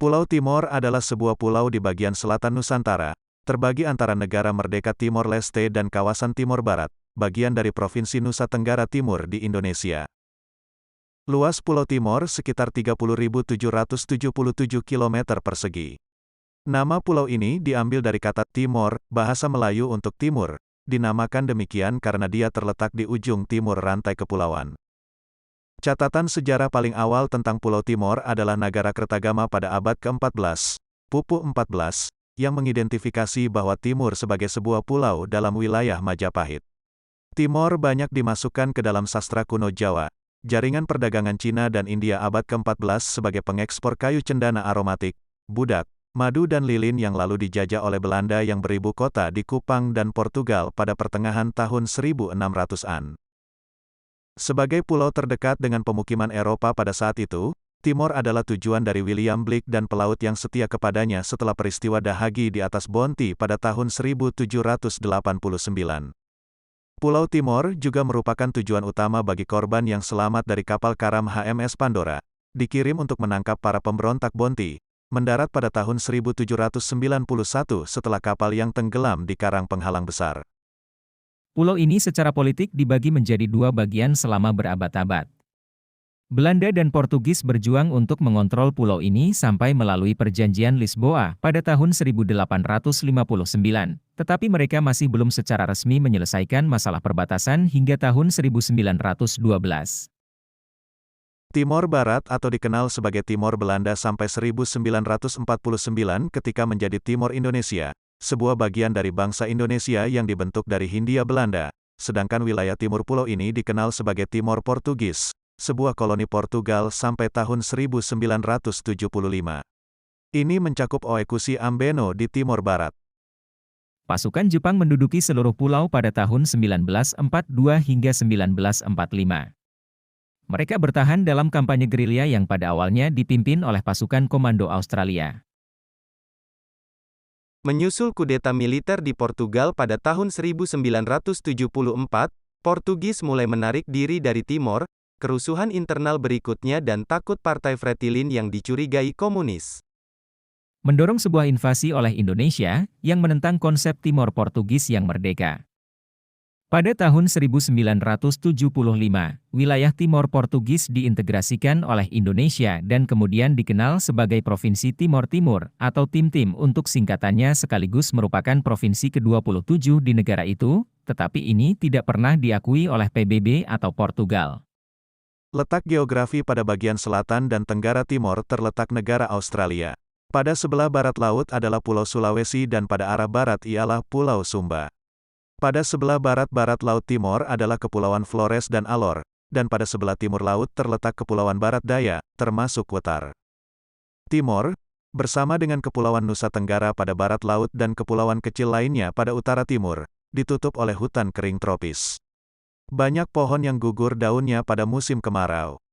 Pulau Timor adalah sebuah pulau di bagian selatan Nusantara, terbagi antara negara merdeka Timor Leste dan kawasan Timor Barat, bagian dari Provinsi Nusa Tenggara Timur di Indonesia. Luas Pulau Timor sekitar 30.777 km persegi. Nama pulau ini diambil dari kata Timor, bahasa Melayu untuk timur, dinamakan demikian karena dia terletak di ujung timur rantai kepulauan. Catatan sejarah paling awal tentang Pulau Timor adalah Nagarakretagama pada abad ke-14, Pupu 14, yang mengidentifikasi bahwa Timur sebagai sebuah pulau dalam wilayah Majapahit. Timor banyak dimasukkan ke dalam sastra kuno Jawa. Jaringan perdagangan Cina dan India abad ke-14 sebagai pengekspor kayu cendana aromatik, budak, madu dan lilin yang lalu dijajah oleh Belanda yang beribu kota di Kupang dan Portugal pada pertengahan tahun 1600-an. Sebagai pulau terdekat dengan pemukiman Eropa pada saat itu, Timor adalah tujuan dari William Blake dan pelaut yang setia kepadanya setelah peristiwa Dahagi di atas Bonti pada tahun 1789. Pulau Timor juga merupakan tujuan utama bagi korban yang selamat dari kapal karam HMS Pandora, dikirim untuk menangkap para pemberontak Bonti, mendarat pada tahun 1791 setelah kapal yang tenggelam di karang penghalang besar. Pulau ini secara politik dibagi menjadi dua bagian selama berabad-abad. Belanda dan Portugis berjuang untuk mengontrol pulau ini sampai melalui Perjanjian Lisboa pada tahun 1859, tetapi mereka masih belum secara resmi menyelesaikan masalah perbatasan hingga tahun 1912. Timor Barat atau dikenal sebagai Timor Belanda sampai 1949 ketika menjadi Timor Indonesia, sebuah bagian dari bangsa Indonesia yang dibentuk dari Hindia Belanda, sedangkan wilayah timur pulau ini dikenal sebagai Timor Portugis, sebuah koloni Portugal sampai tahun 1975. Ini mencakup Oekusi Ambeno di Timor Barat. Pasukan Jepang menduduki seluruh pulau pada tahun 1942 hingga 1945. Mereka bertahan dalam kampanye gerilya yang pada awalnya dipimpin oleh pasukan komando Australia. Menyusul kudeta militer di Portugal pada tahun 1974, Portugis mulai menarik diri dari Timor, kerusuhan internal berikutnya dan takut Partai Fretilin yang dicurigai komunis Mendorong sebuah invasi oleh Indonesia, yang menentang konsep Timor Portugis yang merdeka. Pada tahun 1975, wilayah Timor Portugis diintegrasikan oleh Indonesia dan kemudian dikenal sebagai Provinsi Timor Timur, atau Tim-Tim untuk singkatannya sekaligus merupakan provinsi ke-27 di negara itu, tetapi ini tidak pernah diakui oleh PBB atau Portugal. Letak geografi pada bagian selatan dan tenggara timur terletak negara Australia. Pada sebelah barat laut adalah Pulau Sulawesi dan pada arah barat ialah Pulau Sumba. Pada sebelah barat-barat Laut Timor adalah Kepulauan Flores dan Alor, dan pada sebelah timur laut terletak Kepulauan Barat Daya, termasuk Wetar. Timor, bersama dengan Kepulauan Nusa Tenggara pada barat laut dan kepulauan kecil lainnya pada utara timur, ditutup oleh hutan kering tropis. Banyak pohon yang gugur daunnya pada musim kemarau.